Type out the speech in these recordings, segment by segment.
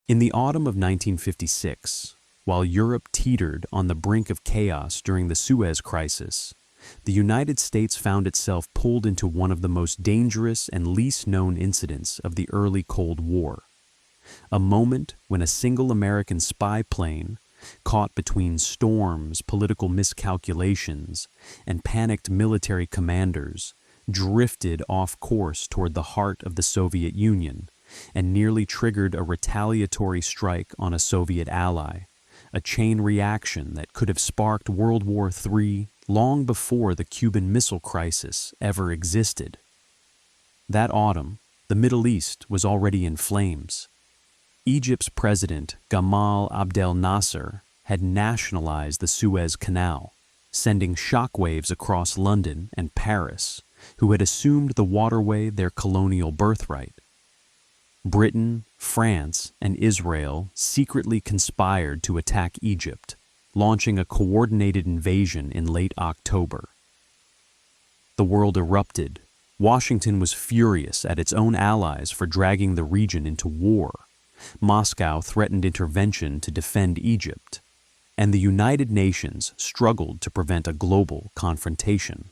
In the autumn of 1956, while Europe teetered on the brink of chaos during the Suez Crisis, the United States found itself pulled into one of the most dangerous and least known incidents of the early Cold War. A moment when a single American spy plane, caught between storms, political miscalculations, and panicked military commanders, drifted off course toward the heart of the Soviet Union and nearly triggered a retaliatory strike on a Soviet ally, a chain reaction that could have sparked World War III long before the Cuban Missile Crisis ever existed. That autumn, the Middle East was already in flames. Egypt's president, Gamal Abdel Nasser, had nationalized the Suez Canal, sending shockwaves across London and Paris, who had assumed the waterway their colonial birthright. Britain, France, and Israel secretly conspired to attack Egypt, launching a coordinated invasion in late October. The world erupted. Washington was furious at its own allies for dragging the region into war. Moscow threatened intervention to defend Egypt, and the United Nations struggled to prevent a global confrontation.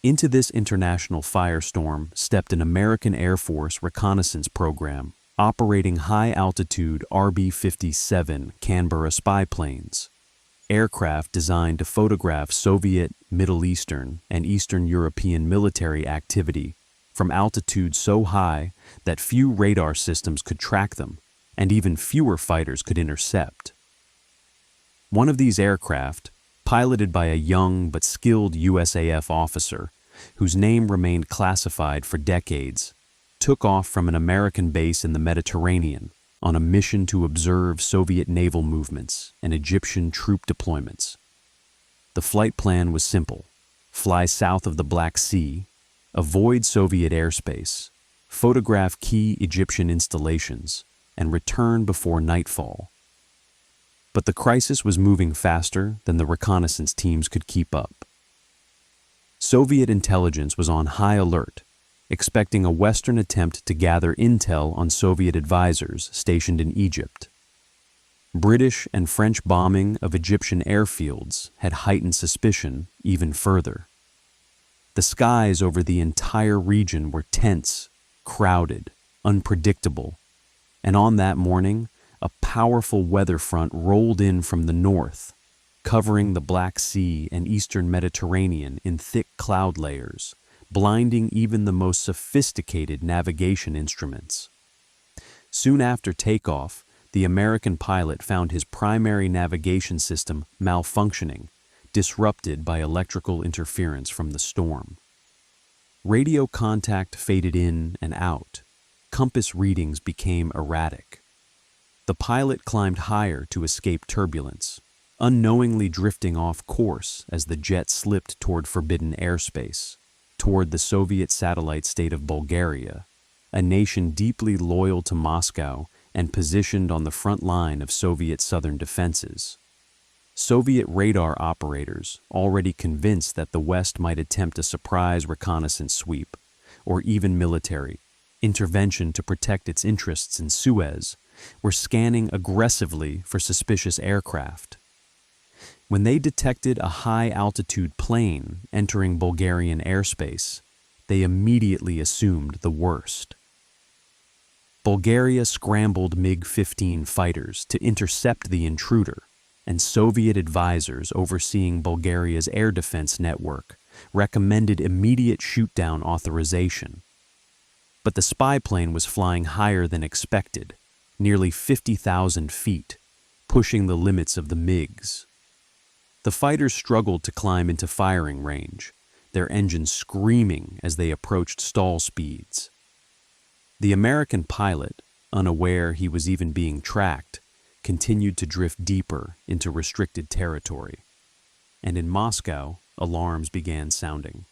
Into this international firestorm stepped an American Air Force reconnaissance program operating high-altitude RB-57 Canberra spy planes, aircraft designed to photograph Soviet, Middle Eastern, and Eastern European military activity from altitudes so high that few radar systems could track them, and even fewer fighters could intercept. One of these aircraft, piloted by a young but skilled USAF officer, whose name remained classified for decades, took off from an American base in the Mediterranean on a mission to observe Soviet naval movements and Egyptian troop deployments. The flight plan was simple: fly south of the Black Sea, avoid Soviet airspace, photograph key Egyptian installations, and return before nightfall. But the crisis was moving faster than the reconnaissance teams could keep up. Soviet intelligence was on high alert, expecting a Western attempt to gather intel on Soviet advisors stationed in Egypt. British and French bombing of Egyptian airfields had heightened suspicion even further. The skies over the entire region were tense, crowded, unpredictable, and on that morning, a powerful weather front rolled in from the north, covering the Black Sea and Eastern Mediterranean in thick cloud layers, blinding even the most sophisticated navigation instruments. Soon after takeoff, the American pilot found his primary navigation system malfunctioning, disrupted by electrical interference from the storm. Radio contact faded in and out. Compass readings became erratic. The pilot climbed higher to escape turbulence, unknowingly drifting off course as the jet slipped toward forbidden airspace, toward the Soviet satellite state of Bulgaria, a nation deeply loyal to Moscow and positioned on the front line of Soviet southern defenses. Soviet radar operators, already convinced that the West might attempt a surprise reconnaissance sweep, or even military intervention to protect its interests in Suez, were scanning aggressively for suspicious aircraft. When they detected a high-altitude plane entering Bulgarian airspace, they immediately assumed the worst. Bulgaria scrambled MiG-15 fighters to intercept the intruder, and Soviet advisors overseeing Bulgaria's air defense network recommended immediate shoot-down authorization. But the spy plane was flying higher than expected, nearly 50,000 feet, pushing the limits of the MiGs. The fighters struggled to climb into firing range, their engines screaming as they approached stall speeds. The American pilot, unaware he was even being tracked, continued to drift deeper into restricted territory. And in Moscow, alarms began sounding.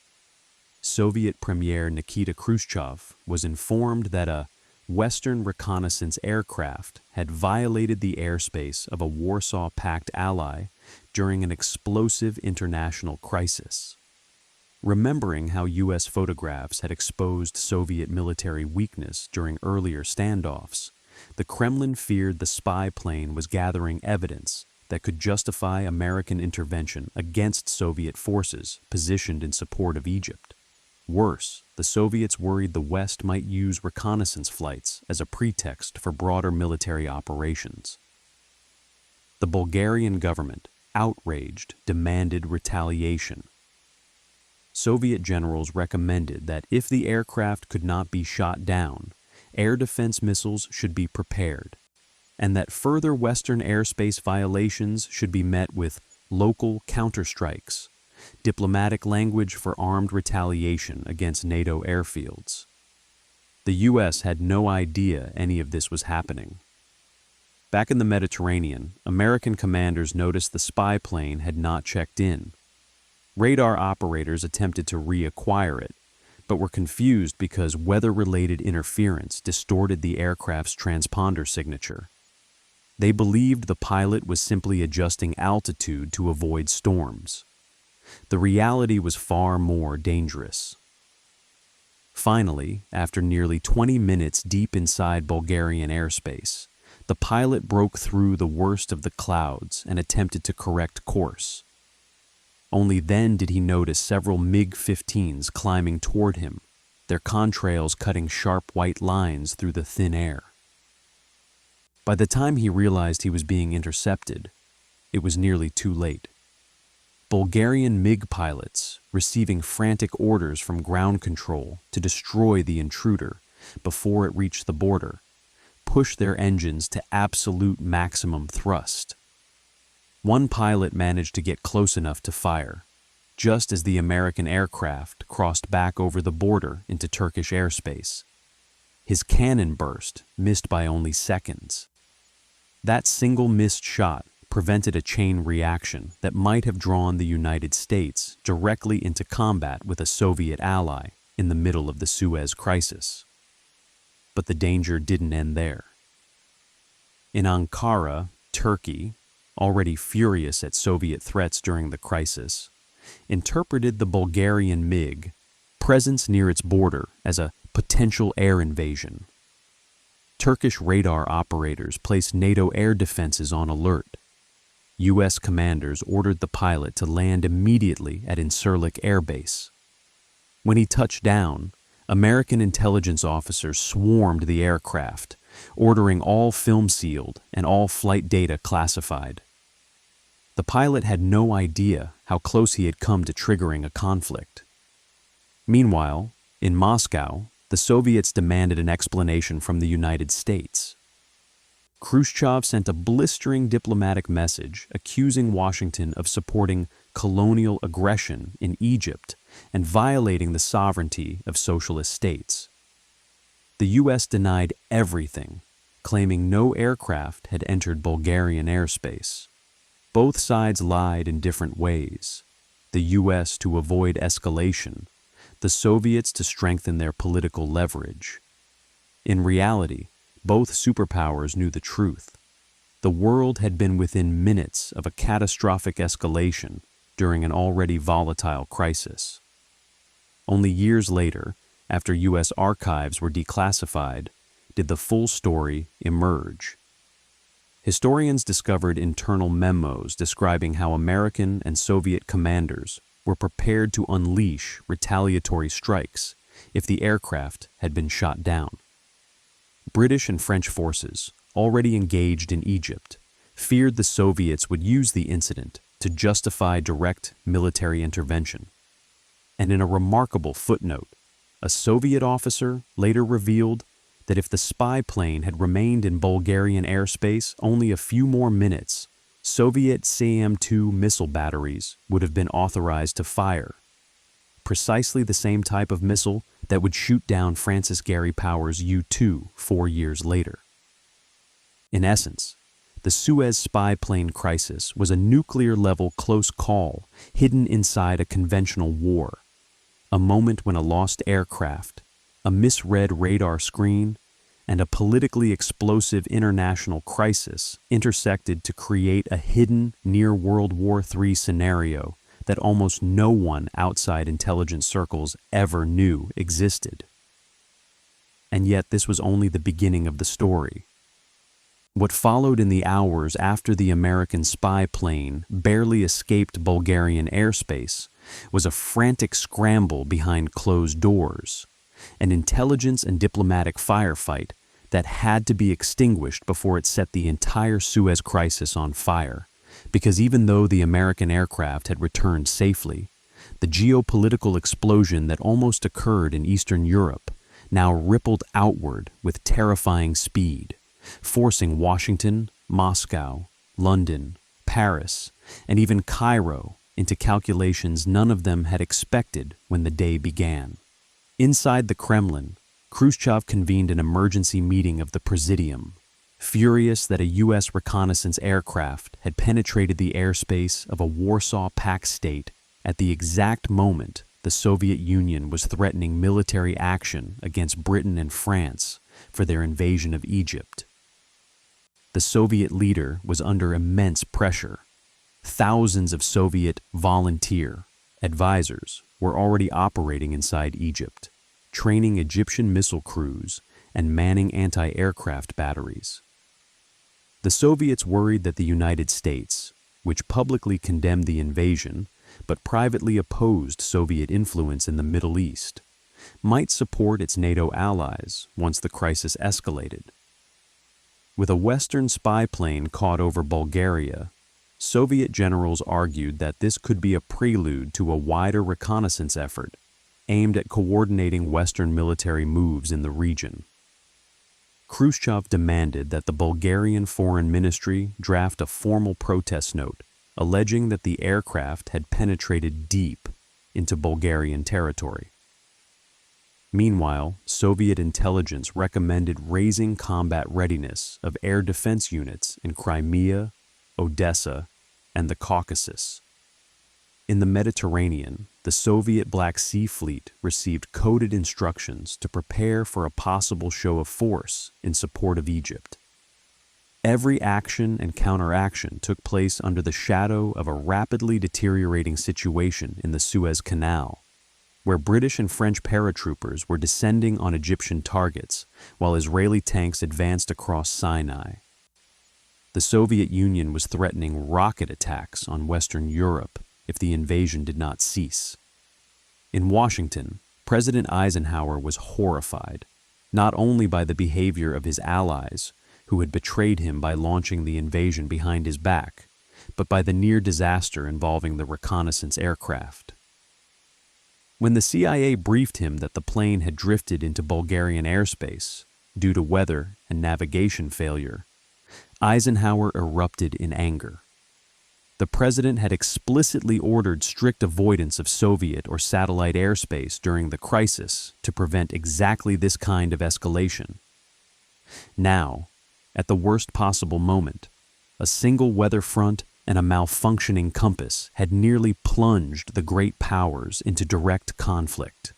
Soviet Premier Nikita Khrushchev was informed that a Western reconnaissance aircraft had violated the airspace of a Warsaw Pact ally during an explosive international crisis. Remembering how U.S. photographs had exposed Soviet military weakness during earlier standoffs, The Kremlin feared the spy plane was gathering evidence that could justify American intervention against Soviet forces positioned in support of Egypt. Worse, the Soviets worried the West might use reconnaissance flights as a pretext for broader military operations. The Bulgarian government, outraged, demanded retaliation. Soviet generals recommended that if the aircraft could not be shot down, air defense missiles should be prepared, and that further Western airspace violations should be met with local counterstrikes, diplomatic language for armed retaliation against NATO airfields. The U.S. had no idea any of this was happening. Back in the Mediterranean, American commanders noticed the spy plane had not checked in. Radar operators attempted to reacquire it, but were confused because weather-related interference distorted the aircraft's transponder signature. They believed the pilot was simply adjusting altitude to avoid storms. The reality was far more dangerous. Finally, after nearly 20 minutes deep inside Bulgarian airspace, the pilot broke through the worst of the clouds and attempted to correct course. Only then did he notice several MiG-15s climbing toward him, their contrails cutting sharp white lines through the thin air. By the time he realized he was being intercepted, it was nearly too late. Bulgarian MiG pilots, receiving frantic orders from ground control to destroy the intruder before it reached the border, pushed their engines to absolute maximum thrust. One pilot managed to get close enough to fire, just as the American aircraft crossed back over the border into Turkish airspace. His cannon burst missed by only seconds. That single missed shot prevented a chain reaction that might have drawn the United States directly into combat with a Soviet ally in the middle of the Suez Crisis. But the danger didn't end there. In Ankara, Turkey, already furious at Soviet threats during the crisis, interpreted the Bulgarian MiG presence near its border as a potential air invasion. Turkish radar operators placed NATO air defenses on alert. U.S. commanders ordered the pilot to land immediately at Incirlik Air Base. When he touched down, American intelligence officers swarmed the aircraft, ordering all film sealed and all flight data classified. The pilot had no idea how close he had come to triggering a conflict. Meanwhile, in Moscow, the Soviets demanded an explanation from the United States. Khrushchev sent a blistering diplomatic message accusing Washington of supporting colonial aggression in Egypt and violating the sovereignty of socialist states. The U.S. denied everything, claiming no aircraft had entered Bulgarian airspace. Both sides lied in different ways. The U.S. to avoid escalation, the Soviets to strengthen their political leverage. In reality, both superpowers knew the truth. The world had been within minutes of a catastrophic escalation during an already volatile crisis. Only years later, after U.S. archives were declassified, did the full story emerge. Historians discovered internal memos describing how American and Soviet commanders were prepared to unleash retaliatory strikes if the aircraft had been shot down. British and French forces, already engaged in Egypt, feared the Soviets would use the incident to justify direct military intervention. And in a remarkable footnote, a Soviet officer later revealed that if the spy plane had remained in Bulgarian airspace only a few more minutes, Soviet SAM-2 missile batteries would have been authorized to fire. Precisely the same type of missile that would shoot down Francis Gary Powers' U-2 4 years later. In essence, the Suez Spy Plane Crisis was a nuclear-level close call hidden inside a conventional war, a moment when a lost aircraft, a misread radar screen, and a politically explosive international crisis intersected to create a hidden near-World War III scenario that almost no one outside intelligence circles ever knew existed. And yet this was only the beginning of the story. What followed in the hours after the American spy plane barely escaped Bulgarian airspace was a frantic scramble behind closed doors, an intelligence and diplomatic firefight that had to be extinguished before it set the entire Suez Crisis on fire, because even though the American aircraft had returned safely, the geopolitical explosion that almost occurred in Eastern Europe now rippled outward with terrifying speed, forcing Washington, Moscow, London, Paris, and even Cairo into calculations none of them had expected when the day began. Inside the Kremlin, Khrushchev convened an emergency meeting of the Presidium, furious that a U.S. reconnaissance aircraft had penetrated the airspace of a Warsaw Pact state at the exact moment the Soviet Union was threatening military action against Britain and France for their invasion of Egypt. The Soviet leader was under immense pressure. Thousands of Soviet volunteer advisors were already operating inside Egypt, training Egyptian missile crews and manning anti-aircraft batteries. The Soviets worried that the United States, which publicly condemned the invasion but privately opposed Soviet influence in the Middle East, might support its NATO allies once the crisis escalated. With a Western spy plane caught over Bulgaria, Soviet generals argued that this could be a prelude to a wider reconnaissance effort aimed at coordinating Western military moves in the region. Khrushchev demanded that the Bulgarian Foreign Ministry draft a formal protest note alleging that the aircraft had penetrated deep into Bulgarian territory. Meanwhile, Soviet intelligence recommended raising combat readiness of air defense units in Crimea, Odessa, and the Caucasus. In the Mediterranean, the Soviet Black Sea Fleet received coded instructions to prepare for a possible show of force in support of Egypt. Every action and counteraction took place under the shadow of a rapidly deteriorating situation in the Suez Canal, where British and French paratroopers were descending on Egyptian targets while Israeli tanks advanced across Sinai. The Soviet Union was threatening rocket attacks on Western Europe if the invasion did not cease. In Washington, President Eisenhower was horrified, not only by the behavior of his allies, who had betrayed him by launching the invasion behind his back, but by the near disaster involving the reconnaissance aircraft. When the CIA briefed him that the plane had drifted into Bulgarian airspace due to weather and navigation failure, Eisenhower erupted in anger. The president had explicitly ordered strict avoidance of Soviet or satellite airspace during the crisis to prevent exactly this kind of escalation. Now, at the worst possible moment, a single weather front and a malfunctioning compass had nearly plunged the great powers into direct conflict.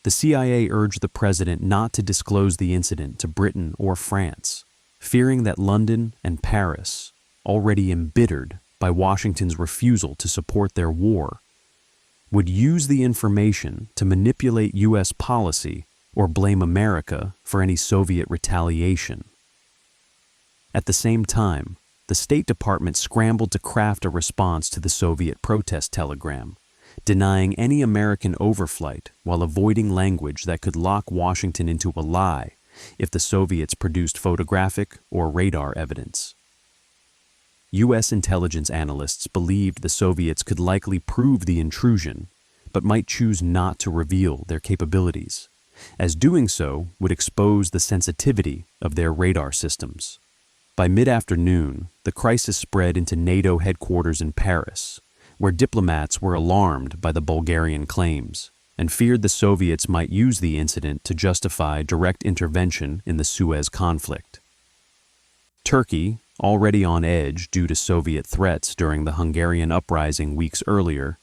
The CIA urged the president not to disclose the incident to Britain or France, fearing that London and Paris, already embittered by Washington's refusal to support their war, would use the information to manipulate U.S. policy or blame America for any Soviet retaliation. At the same time, the State Department scrambled to craft a response to the Soviet protest telegram, denying any American overflight while avoiding language that could lock Washington into a lie if the Soviets produced photographic or radar evidence. U.S. intelligence analysts believed the Soviets could likely prove the intrusion, but might choose not to reveal their capabilities, as doing so would expose the sensitivity of their radar systems. By mid-afternoon, the crisis spread into NATO headquarters in Paris, where diplomats were alarmed by the Bulgarian claims and feared the Soviets might use the incident to justify direct intervention in the Suez conflict. Turkey, already on edge due to Soviet threats during the Hungarian uprising weeks earlier,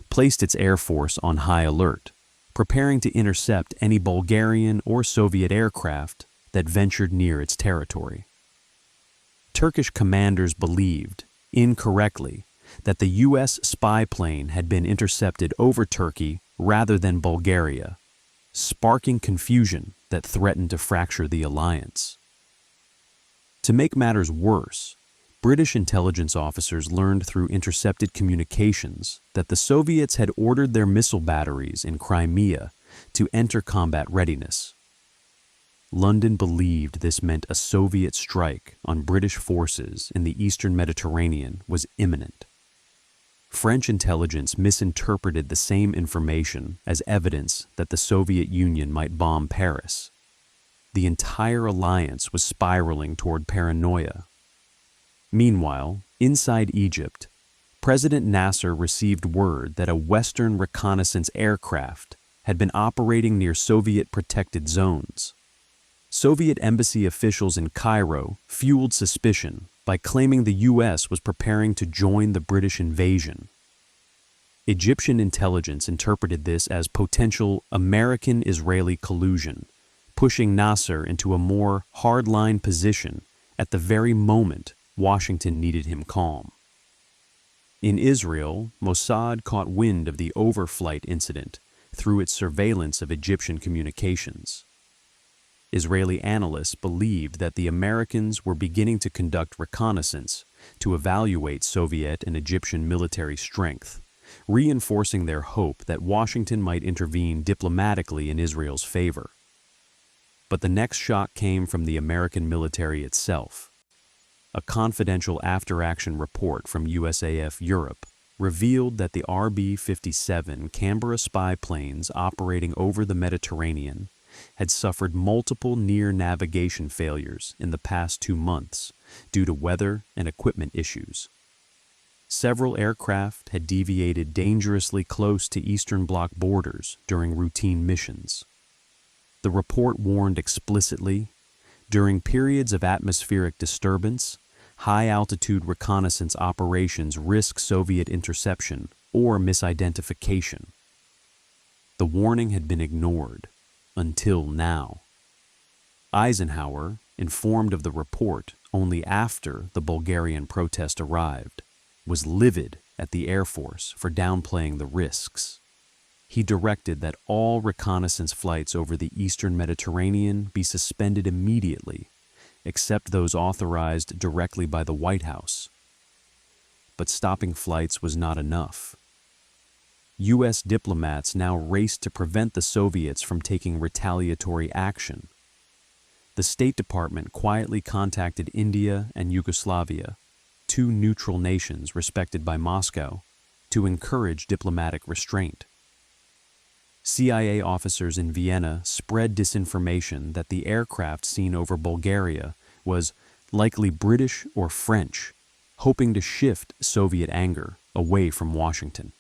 placed its air force on high alert, preparing to intercept any Bulgarian or Soviet aircraft that ventured near its territory. Turkish commanders believed, incorrectly, that the U.S. spy plane had been intercepted over Turkey rather than Bulgaria, sparking confusion that threatened to fracture the alliance. To make matters worse, British intelligence officers learned through intercepted communications that the Soviets had ordered their missile batteries in Crimea to enter combat readiness. London believed this meant a Soviet strike on British forces in the eastern Mediterranean was imminent. French intelligence misinterpreted the same information as evidence that the Soviet Union might bomb Paris. The entire alliance was spiraling toward paranoia. Meanwhile, inside Egypt, President Nasser received word that a Western reconnaissance aircraft had been operating near Soviet-protected zones. Soviet embassy officials in Cairo fueled suspicion by claiming the U.S. was preparing to join the British invasion. Egyptian intelligence interpreted this as potential American-Israeli collusion, pushing Nasser into a more hardline position at the very moment Washington needed him calm. In Israel, Mossad caught wind of the overflight incident through its surveillance of Egyptian communications. Israeli analysts believed that the Americans were beginning to conduct reconnaissance to evaluate Soviet and Egyptian military strength, reinforcing their hope that Washington might intervene diplomatically in Israel's favor. But the next shock came from the American military itself. A confidential after-action report from USAF Europe revealed that the RB-57 Canberra spy planes operating over the Mediterranean had suffered multiple near-navigation failures in the past 2 months due to weather and equipment issues. Several aircraft had deviated dangerously close to Eastern Bloc borders during routine missions. The report warned explicitly, during periods of atmospheric disturbance, high-altitude reconnaissance operations risk Soviet interception or misidentification. The warning had been ignored until now. Eisenhower, informed of the report only after the Bulgarian protest arrived, was livid at the Air Force for downplaying the risks. He directed that all reconnaissance flights over the eastern Mediterranean be suspended immediately, except those authorized directly by the White House. But stopping flights was not enough. U.S. diplomats now raced to prevent the Soviets from taking retaliatory action. The State Department quietly contacted India and Yugoslavia, 2 neutral nations respected by Moscow, to encourage diplomatic restraint. CIA officers in Vienna spread disinformation that the aircraft seen over Bulgaria was likely British or French, hoping to shift Soviet anger away from Washington.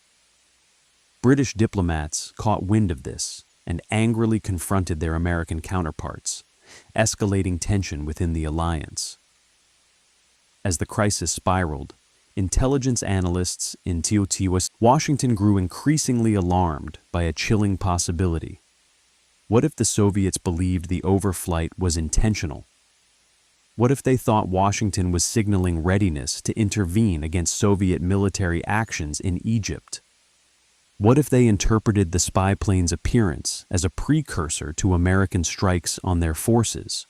British diplomats caught wind of this and angrily confronted their American counterparts, escalating tension within the alliance. As the crisis spiraled, intelligence analysts in Washington grew increasingly alarmed by a chilling possibility. What if the Soviets believed the overflight was intentional? What if they thought Washington was signaling readiness to intervene against Soviet military actions in Egypt? What if they interpreted the spy plane's appearance as a precursor to American strikes on their forces?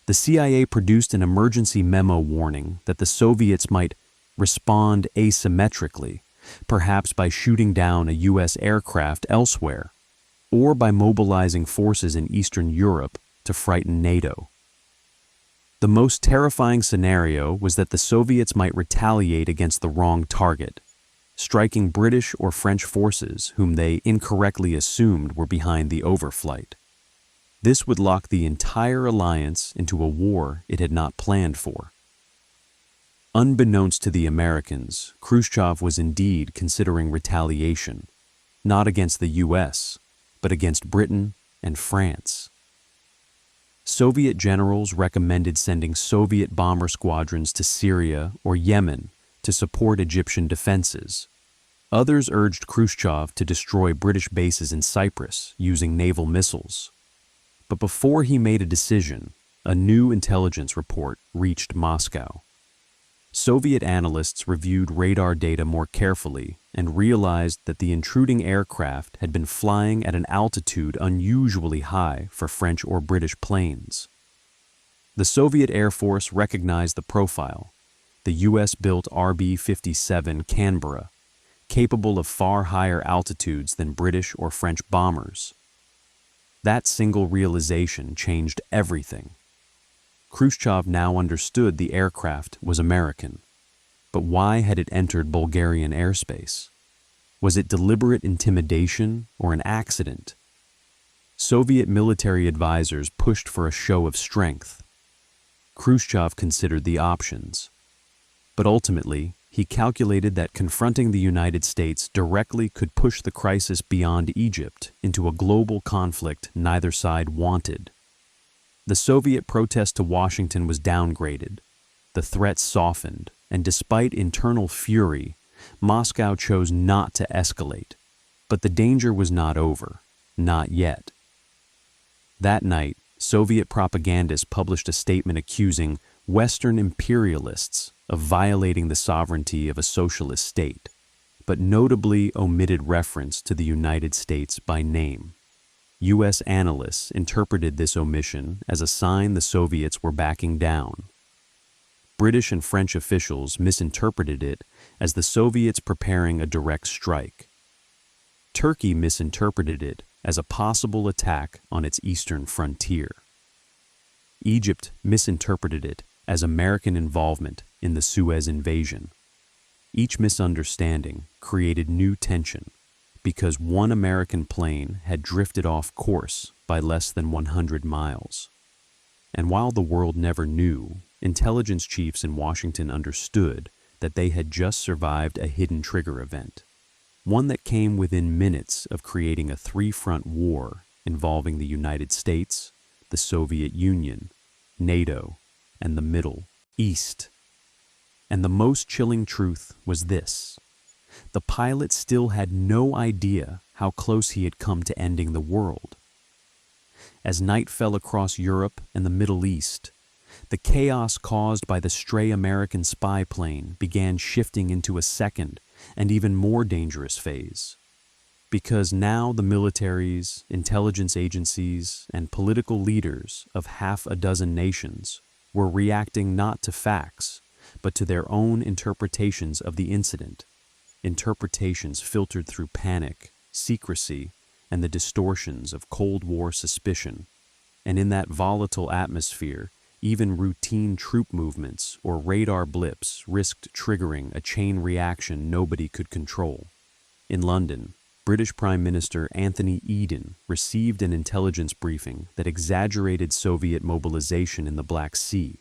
The CIA produced an emergency memo warning that the Soviets might respond asymmetrically, perhaps by shooting down a U.S. aircraft elsewhere, or by mobilizing forces in Eastern Europe to frighten NATO. The most terrifying scenario was that the Soviets might retaliate against the wrong target, striking British or French forces whom they incorrectly assumed were behind the overflight. This would lock the entire alliance into a war it had not planned for. Unbeknownst to the Americans, Khrushchev was indeed considering retaliation, not against the U.S., but against Britain and France. Soviet generals recommended sending Soviet bomber squadrons to Syria or Yemen to support Egyptian defenses. Others urged Khrushchev to destroy British bases in Cyprus using naval missiles. But before he made a decision, a new intelligence report reached Moscow. Soviet analysts reviewed radar data more carefully and realized that the intruding aircraft had been flying at an altitude unusually high for French or British planes. The Soviet Air Force recognized the profile, the US-built RB-57 Canberra, capable of far higher altitudes than British or French bombers. That single realization changed everything. Khrushchev now understood the aircraft was American. But why had it entered Bulgarian airspace? Was it deliberate intimidation or an accident? Soviet military advisors pushed for a show of strength. Khrushchev considered the options. But ultimately, he calculated that confronting the United States directly could push the crisis beyond Egypt into a global conflict neither side wanted. The Soviet protest to Washington was downgraded. The threat softened, and despite internal fury, Moscow chose not to escalate. But the danger was not over, not yet. That night, Soviet propagandists published a statement accusing Western imperialists of violating the sovereignty of a socialist state, but notably omitted reference to the United States by name. U.S. analysts interpreted this omission as a sign the Soviets were backing down. British and French officials misinterpreted it as the Soviets preparing a direct strike. Turkey misinterpreted it as a possible attack on its eastern frontier. Egypt misinterpreted it as American involvement in the Suez invasion. Each misunderstanding created new tension because one American plane had drifted off course by less than 100 miles. And while the world never knew, intelligence chiefs in Washington understood that they had just survived a hidden trigger event, one that came within minutes of creating a three-front war involving the United States, the Soviet Union, NATO, and the Middle East. And the most chilling truth was this: the pilot still had no idea how close he had come to ending the world. As night fell across Europe and the Middle East, the chaos caused by the stray American spy plane began shifting into a second and even more dangerous phase. Because now the militaries, intelligence agencies, and political leaders of half a dozen nations were reacting not to facts, but to their own interpretations of the incident, interpretations filtered through panic, secrecy, and the distortions of Cold War suspicion. And in that volatile atmosphere, even routine troop movements or radar blips risked triggering a chain reaction nobody could control. In London, British Prime Minister Anthony Eden received an intelligence briefing that exaggerated Soviet mobilization in the Black Sea,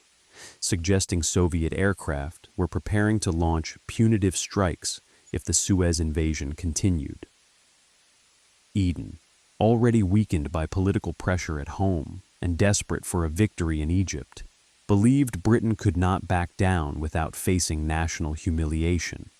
suggesting Soviet aircraft were preparing to launch punitive strikes if the Suez invasion continued. Eden, already weakened by political pressure at home and desperate for a victory in Egypt, believed Britain could not back down without facing national humiliation.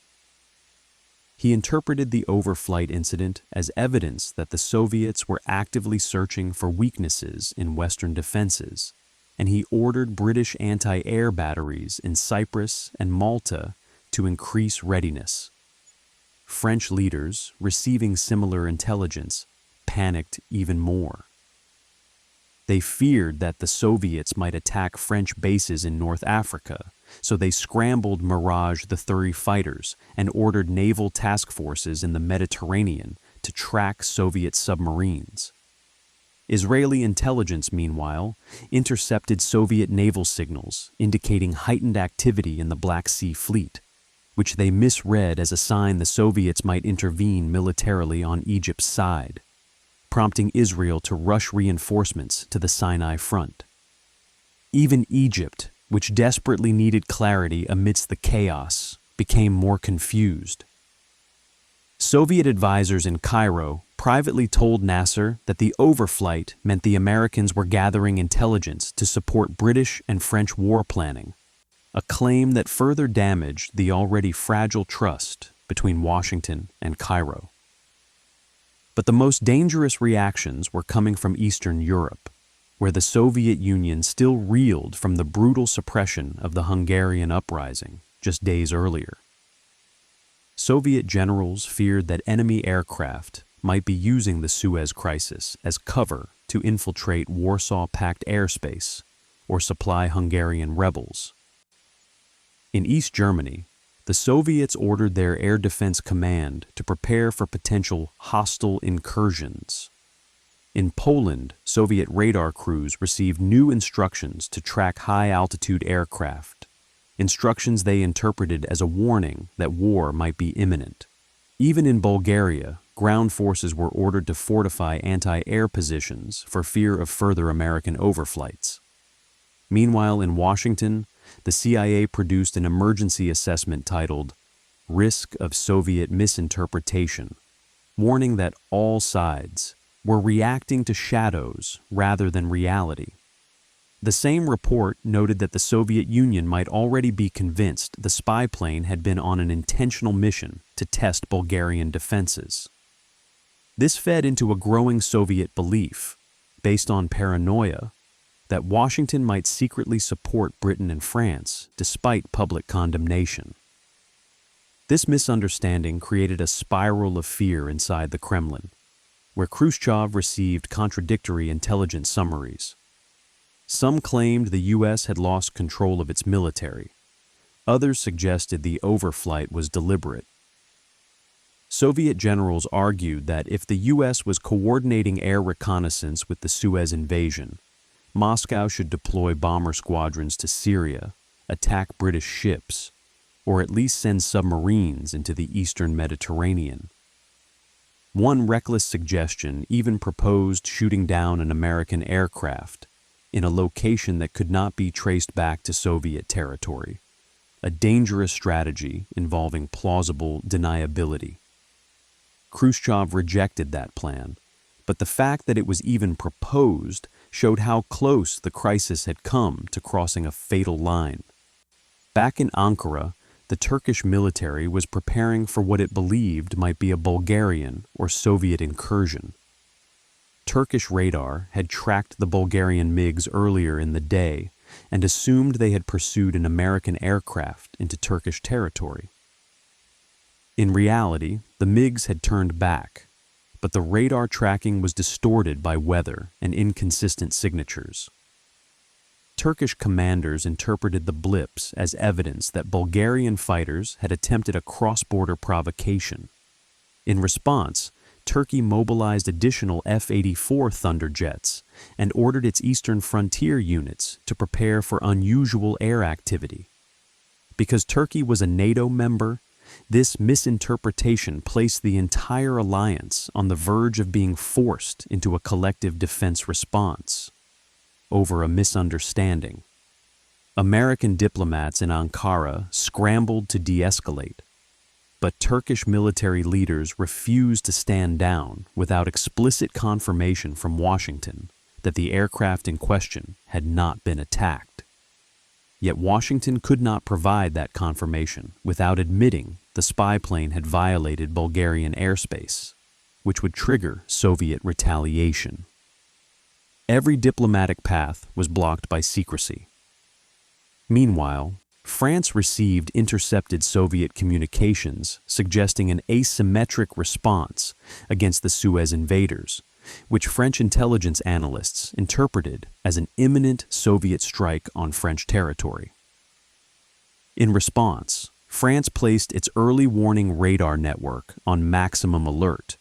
He interpreted the overflight incident as evidence that the Soviets were actively searching for weaknesses in Western defenses, and he ordered British anti-air batteries in Cyprus and Malta to increase readiness. French leaders, receiving similar intelligence, panicked even more. They feared that the Soviets might attack French bases in North Africa, so they scrambled Mirage the 30 fighters and ordered naval task forces in the Mediterranean to track Soviet submarines. Israeli intelligence, meanwhile, intercepted Soviet naval signals indicating heightened activity in the Black Sea Fleet, which they misread as a sign the Soviets might intervene militarily on Egypt's side, prompting Israel to rush reinforcements to the Sinai front. Even Egypt, which desperately needed clarity amidst the chaos, became more confused. Soviet advisors in Cairo privately told Nasser that the overflight meant the Americans were gathering intelligence to support British and French war planning, a claim that further damaged the already fragile trust between Washington and Cairo. But the most dangerous reactions were coming from Eastern Europe, where the Soviet Union still reeled from the brutal suppression of the Hungarian uprising just days earlier. Soviet generals feared that enemy aircraft might be using the Suez Crisis as cover to infiltrate Warsaw Pact airspace, or supply Hungarian rebels. In East Germany, the Soviets ordered their Air Defense Command to prepare for potential hostile incursions. In Poland, Soviet radar crews received new instructions to track high-altitude aircraft, instructions they interpreted as a warning that war might be imminent. Even in Bulgaria, ground forces were ordered to fortify anti-air positions for fear of further American overflights. Meanwhile, in Washington, the CIA produced an emergency assessment titled Risk of Soviet Misinterpretation, warning that all sides were reacting to shadows rather than reality. The same report noted that the Soviet Union might already be convinced the spy plane had been on an intentional mission to test Bulgarian defenses. This fed into a growing Soviet belief, based on paranoia, that Washington might secretly support Britain and France despite public condemnation. This misunderstanding created a spiral of fear inside the Kremlin, where Khrushchev received contradictory intelligence summaries. Some claimed the U.S. had lost control of its military. Others suggested the overflight was deliberate. Soviet generals argued that if the U.S. was coordinating air reconnaissance with the Suez invasion, Moscow should deploy bomber squadrons to Syria, attack British ships, or at least send submarines into the eastern Mediterranean. One reckless suggestion even proposed shooting down an American aircraft in a location that could not be traced back to Soviet territory, a dangerous strategy involving plausible deniability. Khrushchev rejected that plan, but the fact that it was even proposed showed how close the crisis had come to crossing a fatal line. Back in Ankara, the Turkish military was preparing for what it believed might be a Bulgarian or Soviet incursion. Turkish radar had tracked the Bulgarian MiGs earlier in the day and assumed they had pursued an American aircraft into Turkish territory. In reality, the MiGs had turned back, but the radar tracking was distorted by weather and inconsistent signatures. Turkish commanders interpreted the blips as evidence that Bulgarian fighters had attempted a cross-border provocation. In response, Turkey mobilized additional F-84 Thunder jets and ordered its eastern frontier units to prepare for unusual air activity. Because Turkey was a NATO member, this misinterpretation placed the entire alliance on the verge of being forced into a collective defense response over a misunderstanding. American diplomats in Ankara scrambled to de-escalate, but Turkish military leaders refused to stand down without explicit confirmation from Washington that the aircraft in question had not been attacked. Yet Washington could not provide that confirmation without admitting the spy plane had violated Bulgarian airspace, which would trigger Soviet retaliation. Every diplomatic path was blocked by secrecy. Meanwhile, France received intercepted Soviet communications suggesting an asymmetric response against the Suez invaders, which French intelligence analysts interpreted as an imminent Soviet strike on French territory. In response, France placed its early warning radar network on maximum alert,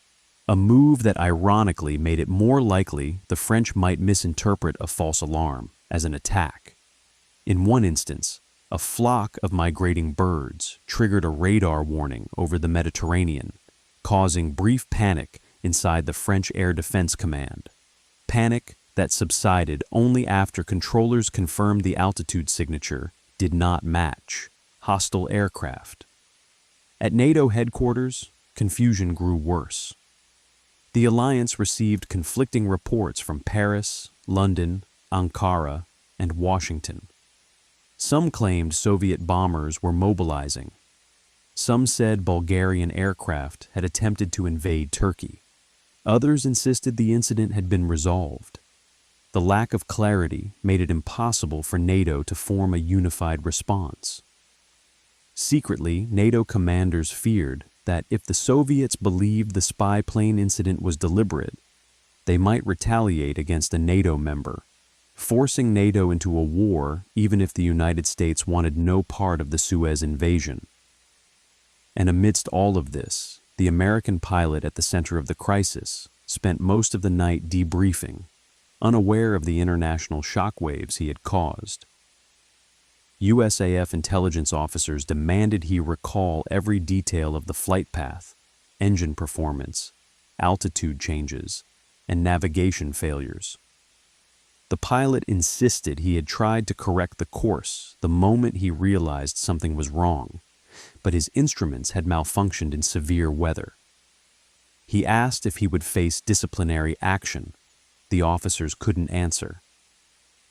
a move that ironically made it more likely the French might misinterpret a false alarm as an attack. In one instance, a flock of migrating birds triggered a radar warning over the Mediterranean, causing brief panic inside the French Air Defense Command. Panic that subsided only after controllers confirmed the altitude signature did not match hostile aircraft. At NATO headquarters, confusion grew worse. The alliance received conflicting reports from Paris, London, Ankara, and Washington. Some claimed Soviet bombers were mobilizing. Some said Bulgarian aircraft had attempted to invade Turkey. Others insisted the incident had been resolved. The lack of clarity made it impossible for NATO to form a unified response. Secretly, NATO commanders feared that if the Soviets believed the spy plane incident was deliberate, they might retaliate against a NATO member, forcing NATO into a war even if the United States wanted no part of the Suez invasion. And amidst all of this, the American pilot at the center of the crisis spent most of the night debriefing, unaware of the international shockwaves he had caused. USAF intelligence officers demanded he recall every detail of the flight path, engine performance, altitude changes, and navigation failures. The pilot insisted he had tried to correct the course the moment he realized something was wrong, but his instruments had malfunctioned in severe weather. He asked if he would face disciplinary action. The officers couldn't answer.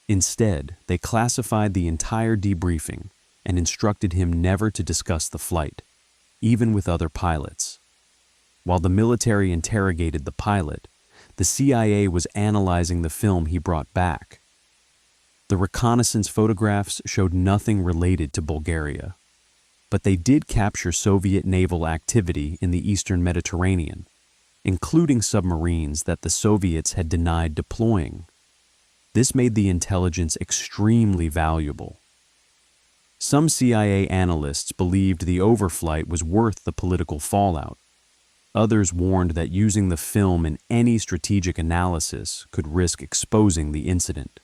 Instead, they classified the entire debriefing and instructed him never to discuss the flight, even with other pilots. While the military interrogated the pilot, the CIA was analyzing the film he brought back. The reconnaissance photographs showed nothing related to Bulgaria, but they did capture Soviet naval activity in the Eastern Mediterranean, including submarines that the Soviets had denied deploying. This made the intelligence extremely valuable. Some CIA analysts believed the overflight was worth the political fallout. Others warned that using the film in any strategic analysis could risk exposing the incident.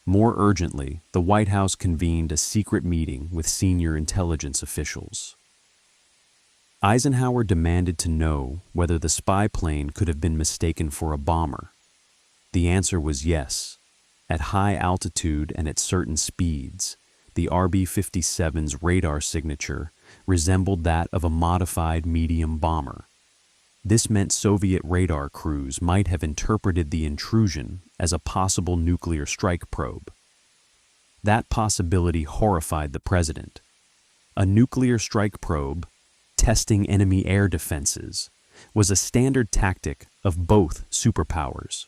More urgently, the White House convened a secret meeting with senior intelligence officials. Eisenhower demanded to know whether the spy plane could have been mistaken for a bomber. The answer was yes. At high altitude and at certain speeds, the RB-57's radar signature resembled that of a modified medium bomber. This meant Soviet radar crews might have interpreted the intrusion as a possible nuclear strike probe. That possibility horrified the president. A nuclear strike probe, testing enemy air defenses, was a standard tactic of both superpowers.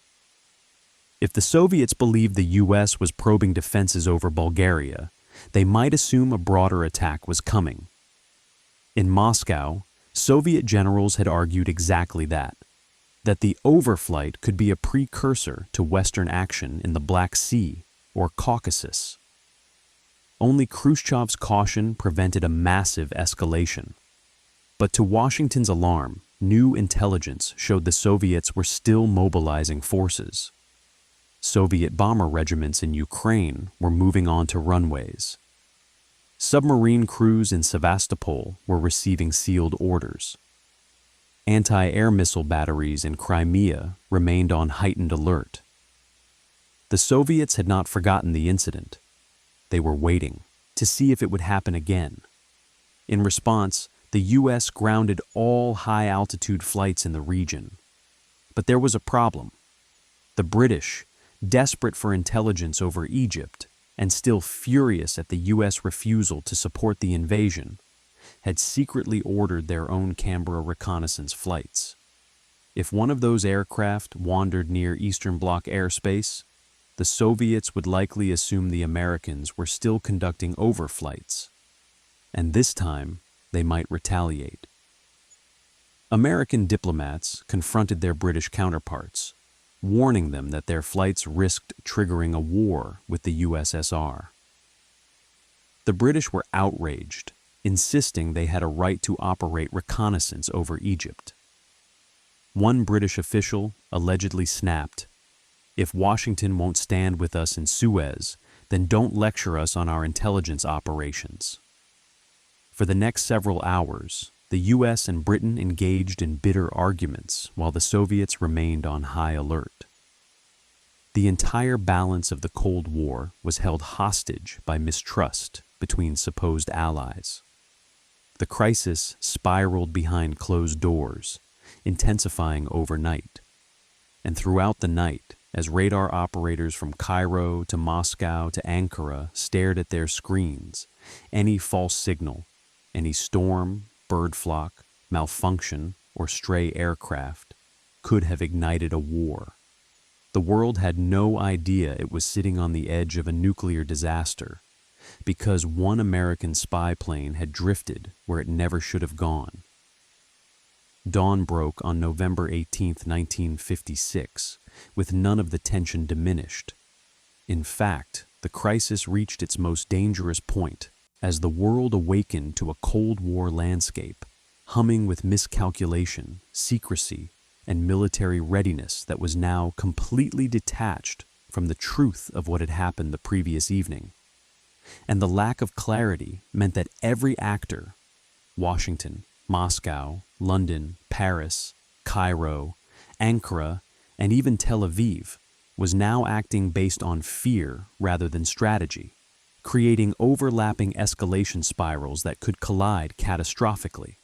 If the Soviets believed the U.S. was probing defenses over Bulgaria, they might assume a broader attack was coming. In Moscow, Soviet generals had argued exactly that the overflight could be a precursor to Western action in the Black Sea or Caucasus. Only Khrushchev's caution prevented a massive escalation. But to Washington's alarm, new intelligence showed the Soviets were still mobilizing forces. Soviet bomber regiments in Ukraine were moving onto runways. Submarine crews in Sevastopol were receiving sealed orders. Anti-air missile batteries in Crimea remained on heightened alert. The Soviets had not forgotten the incident. They were waiting to see if it would happen again. In response, the U.S. grounded all high-altitude flights in the region. But there was a problem. The British, desperate for intelligence over Egypt and still furious at the U.S. refusal to support the invasion, had secretly ordered their own Canberra reconnaissance flights. If one of those aircraft wandered near Eastern Bloc airspace, the Soviets would likely assume the Americans were still conducting overflights, and this time they might retaliate. American diplomats confronted their British counterparts, warning them that their flights risked triggering a war with the USSR. The British were outraged, insisting they had a right to operate reconnaissance over Egypt. One British official allegedly snapped, "If Washington won't stand with us in Suez, then don't lecture us on our intelligence operations." For the next several hours, the U.S. and Britain engaged in bitter arguments while the Soviets remained on high alert. The entire balance of the Cold War was held hostage by mistrust between supposed allies. The crisis spiraled behind closed doors, intensifying overnight. And throughout the night, as radar operators from Cairo to Moscow to Ankara stared at their screens, any false signal, any storm, bird flock, malfunction, or stray aircraft could have ignited a war. The world had no idea it was sitting on the edge of a nuclear disaster because one American spy plane had drifted where it never should have gone. Dawn broke on November 18, 1956, with none of the tension diminished. In fact, the crisis reached its most dangerous point as the world awakened to a Cold War landscape, humming with miscalculation, secrecy, and military readiness that was now completely detached from the truth of what had happened the previous evening. And the lack of clarity meant that every actor, Washington, Moscow, London, Paris, Cairo, Ankara, and even Tel Aviv, was now acting based on fear rather than strategy, creating overlapping escalation spirals that could collide catastrophically.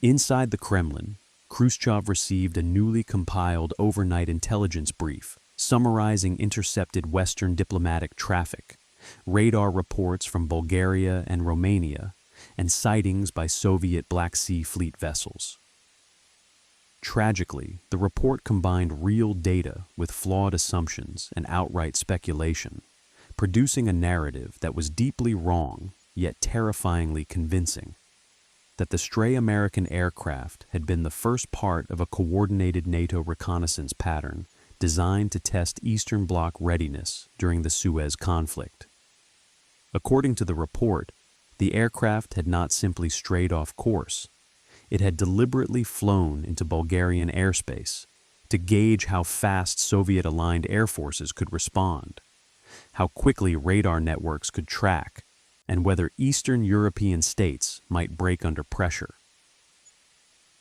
Inside the Kremlin, Khrushchev received a newly compiled overnight intelligence brief summarizing intercepted Western diplomatic traffic, radar reports from Bulgaria and Romania, and sightings by Soviet Black Sea Fleet vessels. Tragically, the report combined real data with flawed assumptions and outright speculation, producing a narrative that was deeply wrong, yet terrifyingly convincing. That the stray American aircraft had been the first part of a coordinated NATO reconnaissance pattern designed to test Eastern Bloc readiness during the Suez conflict. According to the report, the aircraft had not simply strayed off course. It had deliberately flown into Bulgarian airspace to gauge how fast Soviet-aligned air forces could respond, how quickly radar networks could track, and whether Eastern European states might break under pressure.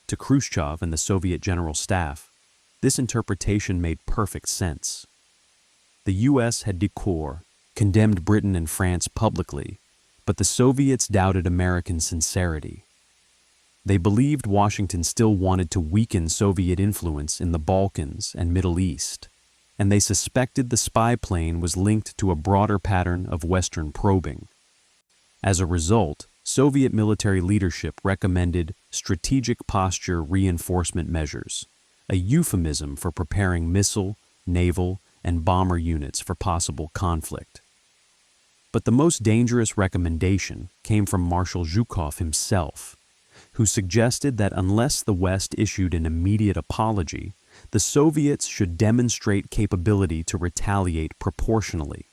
To Khrushchev and the Soviet General Staff, this interpretation made perfect sense. The US had condemned Britain and France publicly, but the Soviets doubted American sincerity. They believed Washington still wanted to weaken Soviet influence in the Balkans and Middle East, and they suspected the spy plane was linked to a broader pattern of Western probing. As a result, Soviet military leadership recommended strategic posture reinforcement measures, a euphemism for preparing missile, naval, and bomber units for possible conflict. But the most dangerous recommendation came from Marshal Zhukov himself, who suggested that unless the West issued an immediate apology, the Soviets should demonstrate capability to retaliate proportionally.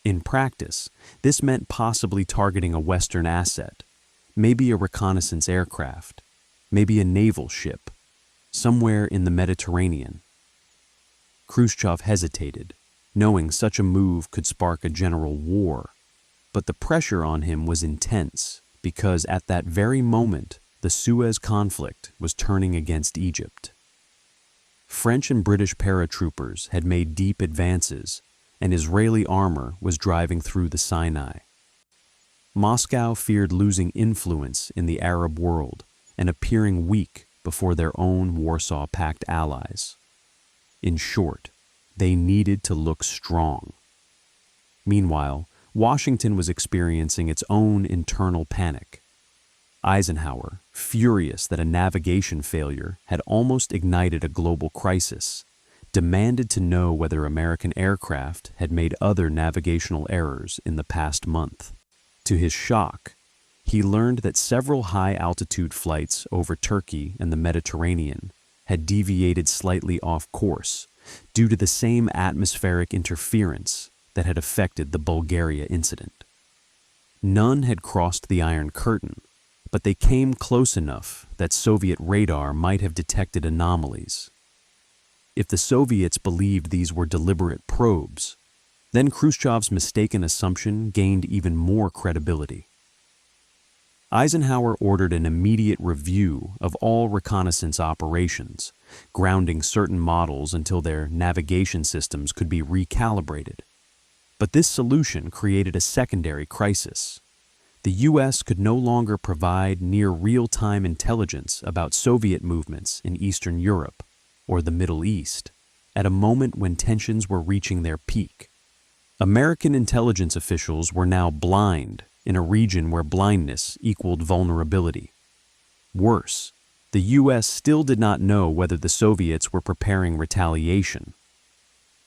In practice, this meant possibly targeting a Western asset, maybe a reconnaissance aircraft, maybe a naval ship, somewhere in the Mediterranean. Khrushchev hesitated, knowing such a move could spark a general war, but the pressure on him was intense because at that very moment, the Suez conflict was turning against Egypt. French and British paratroopers had made deep advances, and Israeli armor was driving through the Sinai. Moscow feared losing influence in the Arab world and appearing weak before their own Warsaw Pact allies. In short, they needed to look strong. Meanwhile, Washington was experiencing its own internal panic. Eisenhower, furious that a navigation failure had almost ignited a global crisis, demanded to know whether American aircraft had made other navigational errors in the past month. To his shock, he learned that several high-altitude flights over Turkey and the Mediterranean had deviated slightly off course due to the same atmospheric interference that had affected the Bulgaria incident. None had crossed the Iron Curtain, but they came close enough that Soviet radar might have detected anomalies. If the Soviets believed these were deliberate probes, then Khrushchev's mistaken assumption gained even more credibility. Eisenhower ordered an immediate review of all reconnaissance operations, grounding certain models until their navigation systems could be recalibrated. But this solution created a secondary crisis. The U.S. could no longer provide near real-time intelligence about Soviet movements in Eastern Europe or the Middle East at a moment when tensions were reaching their peak. American intelligence officials were now blind in a region where blindness equaled vulnerability. Worse, the U.S. still did not know whether the Soviets were preparing retaliation.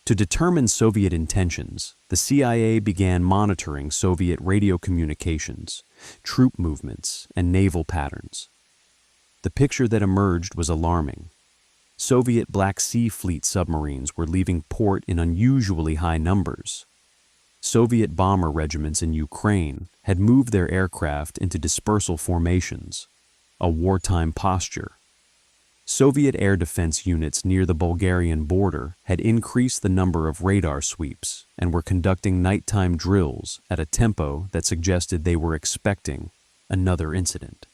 To determine Soviet intentions, the CIA began monitoring Soviet radio communications, troop movements, and naval patterns. The picture that emerged was alarming. Soviet Black Sea Fleet submarines were leaving port in unusually high numbers. Soviet bomber regiments in Ukraine had moved their aircraft into dispersal formations, a wartime posture. Soviet air defense units near the Bulgarian border had increased the number of radar sweeps and were conducting nighttime drills at a tempo that suggested they were expecting another incident.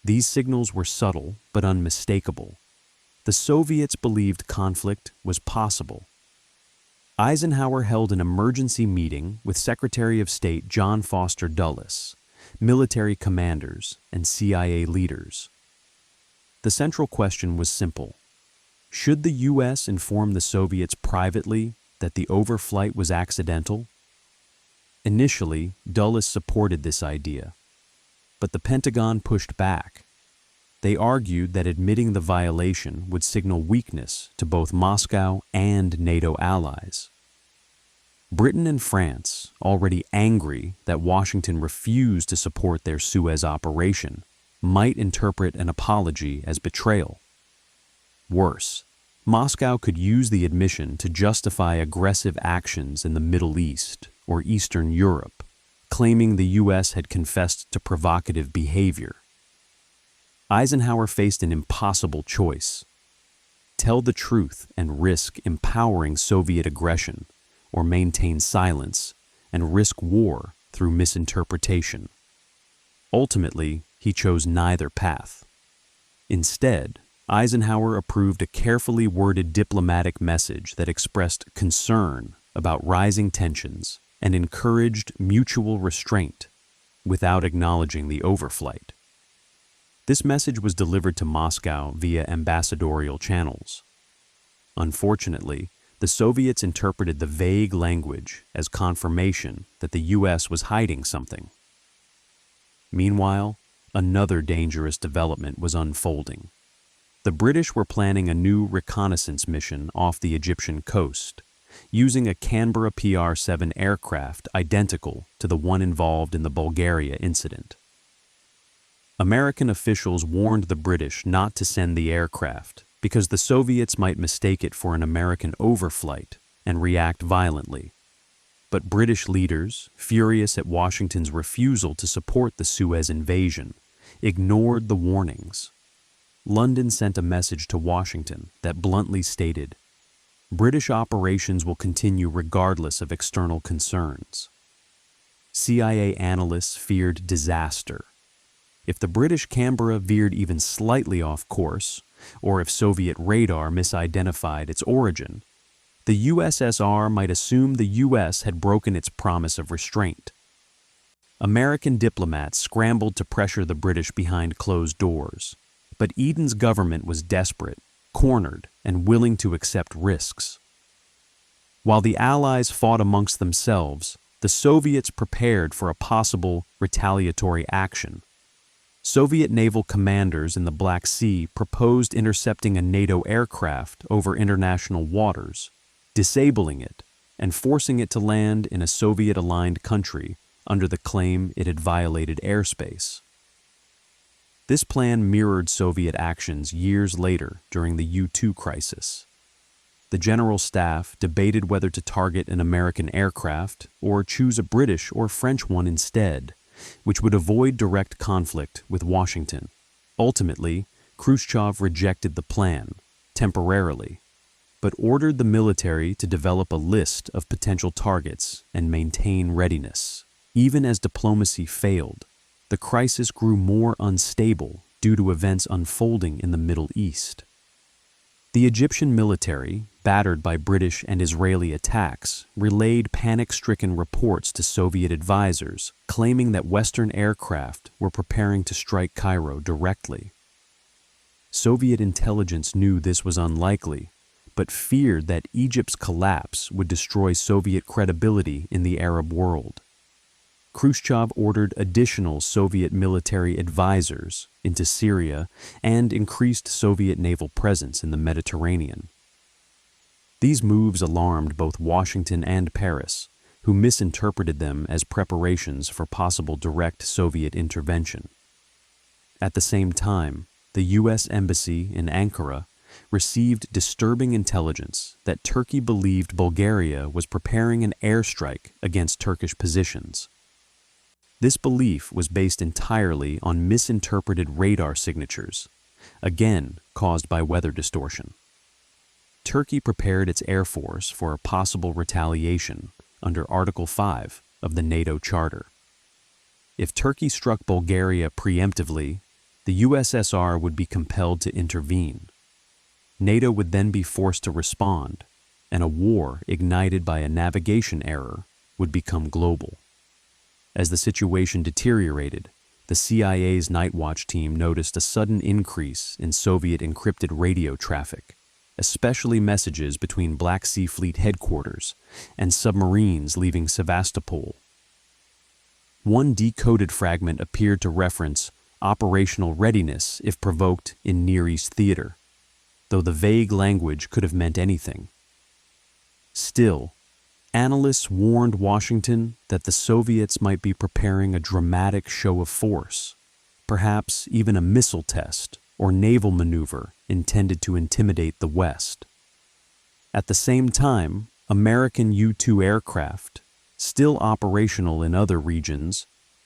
These signals were subtle but unmistakable. The Soviets believed conflict was possible. Eisenhower held an emergency meeting with Secretary of State John Foster Dulles, military commanders, and CIA leaders. The central question was simple. Should the U.S. inform the Soviets privately that the overflight was accidental? Initially, Dulles supported this idea, but the Pentagon pushed back. They argued that admitting the violation would signal weakness to both Moscow and NATO allies. Britain and France, already angry that Washington refused to support their Suez operation, might interpret an apology as betrayal. Worse, Moscow could use the admission to justify aggressive actions in the Middle East or Eastern Europe, claiming the U.S. had confessed to provocative behavior. Eisenhower faced an impossible choice: tell the truth and risk empowering Soviet aggression, or maintain silence and risk war through misinterpretation. Ultimately, he chose neither path. Instead, Eisenhower approved a carefully worded diplomatic message that expressed concern about rising tensions and encouraged mutual restraint without acknowledging the overflight. This message was delivered to Moscow via ambassadorial channels. Unfortunately, the Soviets interpreted the vague language as confirmation that the U.S. was hiding something. Meanwhile, another dangerous development was unfolding. The British were planning a new reconnaissance mission off the Egyptian coast, using a Canberra PR-7 aircraft identical to the one involved in the Bulgaria incident. American officials warned the British not to send the aircraft because the Soviets might mistake it for an American overflight and react violently. But British leaders, furious at Washington's refusal to support the Suez invasion, ignored the warnings. London sent a message to Washington that bluntly stated, "British operations will continue regardless of external concerns." CIA analysts feared disaster. If the British Canberra veered even slightly off course, or if Soviet radar misidentified its origin, the USSR might assume the U.S. had broken its promise of restraint. American diplomats scrambled to pressure the British behind closed doors, but Eden's government was desperate, cornered, and willing to accept risks. While the Allies fought amongst themselves, the Soviets prepared for a possible retaliatory action. Soviet naval commanders in the Black Sea proposed intercepting a NATO aircraft over international waters, disabling it, and forcing it to land in a Soviet-aligned country under the claim it had violated airspace. This plan mirrored Soviet actions years later during the U-2 crisis. The General Staff debated whether to target an American aircraft or choose a British or French one instead, which would avoid direct conflict with Washington. Ultimately, Khrushchev rejected the plan, temporarily, but ordered the military to develop a list of potential targets and maintain readiness. Even as diplomacy failed, the crisis grew more unstable due to events unfolding in the Middle East. The Egyptian military, battered by British and Israeli attacks, relayed panic-stricken reports to Soviet advisors, claiming that Western aircraft were preparing to strike Cairo directly. Soviet intelligence knew this was unlikely, but feared that Egypt's collapse would destroy Soviet credibility in the Arab world. Khrushchev ordered additional Soviet military advisors into Syria and increased Soviet naval presence in the Mediterranean. These moves alarmed both Washington and Paris, who misinterpreted them as preparations for possible direct Soviet intervention. At the same time, the U.S. Embassy in Ankara received disturbing intelligence that Turkey believed Bulgaria was preparing an airstrike against Turkish positions. This belief was based entirely on misinterpreted radar signatures, again caused by weather distortion. Turkey prepared its air force for a possible retaliation under Article 5 of the NATO Charter. If Turkey struck Bulgaria preemptively, the USSR would be compelled to intervene. NATO would then be forced to respond, and a war ignited by a navigation error would become global. As the situation deteriorated, the CIA's Night Watch team noticed a sudden increase in Soviet encrypted radio traffic, especially messages between Black Sea Fleet headquarters and submarines leaving Sevastopol. One decoded fragment appeared to reference operational readiness if provoked in Near East theater, though the vague language could have meant anything. Still, analysts warned Washington that the Soviets might be preparing a dramatic show of force, perhaps even a missile test or naval maneuver intended to intimidate the West. At the same time, American U-2 aircraft, still operational in other regions,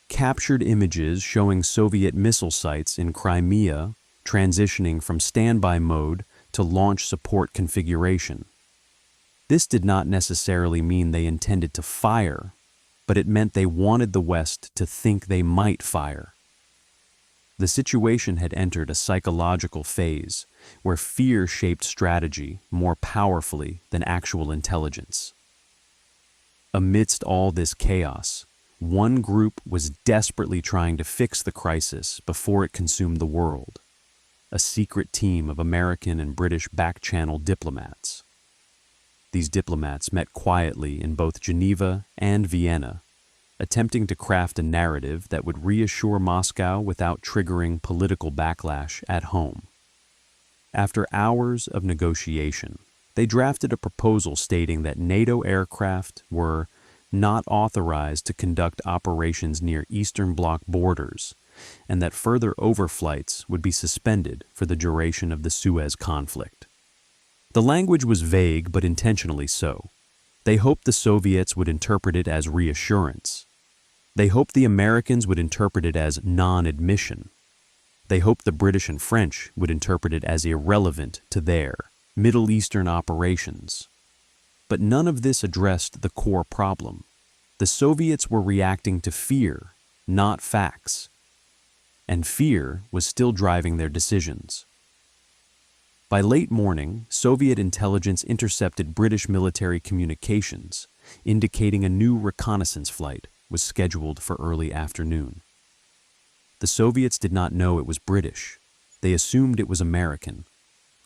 captured images showing Soviet missile sites in Crimea transitioning from standby mode to launch support configuration. This did not necessarily mean they intended to fire, but it meant they wanted the West to think they might fire. The situation had entered a psychological phase where fear shaped strategy more powerfully than actual intelligence. Amidst all this chaos, one group was desperately trying to fix the crisis before it consumed the world: a secret team of American and British back-channel diplomats. These diplomats met quietly in both Geneva and Vienna, attempting to craft a narrative that would reassure Moscow without triggering political backlash at home. After hours of negotiation, they drafted a proposal stating that NATO aircraft were not authorized to conduct operations near Eastern Bloc borders, and that further overflights would be suspended for the duration of the Suez conflict. The language was vague but intentionally so. They hoped the Soviets would interpret it as reassurance. They hoped the Americans would interpret it as non-admission. They hoped the British and French would interpret it as irrelevant to their Middle Eastern operations. But none of this addressed the core problem. The Soviets were reacting to fear, not facts. And fear was still driving their decisions. By late morning, Soviet intelligence intercepted British military communications, indicating a new reconnaissance flight was scheduled for early afternoon. The Soviets did not know it was British. They assumed it was American.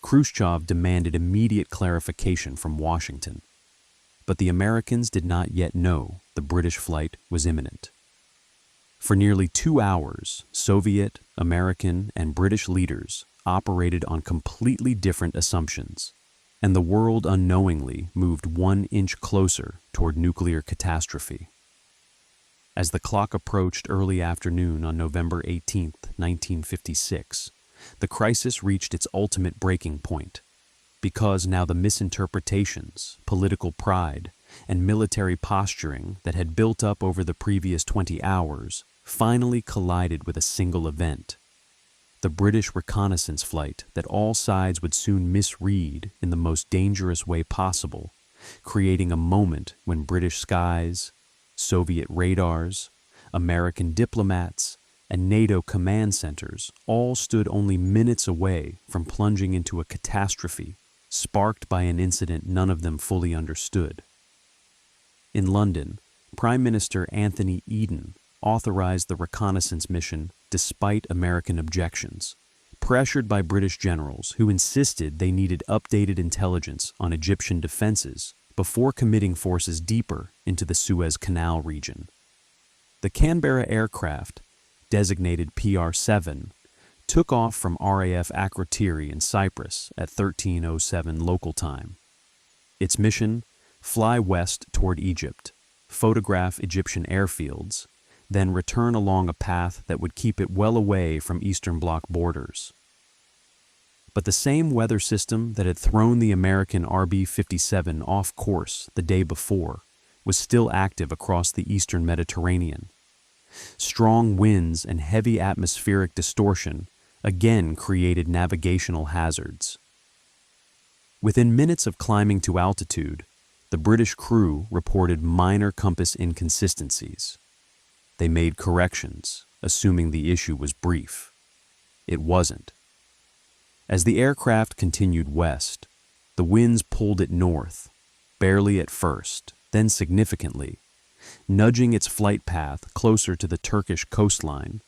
Khrushchev demanded immediate clarification from Washington. But the Americans did not yet know the British flight was imminent. For nearly 2 hours, Soviet, American, and British leaders operated on completely different assumptions, and the world unknowingly moved 1 inch closer toward nuclear catastrophe. As the clock approached early afternoon on November 18, 1956, the crisis reached its ultimate breaking point, because now the misinterpretations, political pride, and military posturing that had built up over the previous 20 hours finally collided with a single event: the British reconnaissance flight that all sides would soon misread in the most dangerous way possible, creating a moment when British skies, Soviet radars, American diplomats, and NATO command centers all stood only minutes away from plunging into a catastrophe sparked by an incident none of them fully understood. In London, Prime Minister Anthony Eden authorized the reconnaissance mission despite American objections, pressured by British generals who insisted they needed updated intelligence on Egyptian defenses before committing forces deeper into the Suez Canal region. The Canberra aircraft, designated PR-7, took off from RAF Akrotiri in Cyprus at 13:07 local time. Its mission: fly west toward Egypt, photograph Egyptian airfields, then return along a path that would keep it well away from Eastern Bloc borders. But the same weather system that had thrown the American RB-57 off course the day before was still active across the eastern Mediterranean. Strong winds and heavy atmospheric distortion again created navigational hazards. Within minutes of climbing to altitude, the British crew reported minor compass inconsistencies. They made corrections, assuming the issue was brief. It wasn't. As the aircraft continued west, the winds pulled it north, barely at first, then significantly, nudging its flight path closer to the Turkish coastline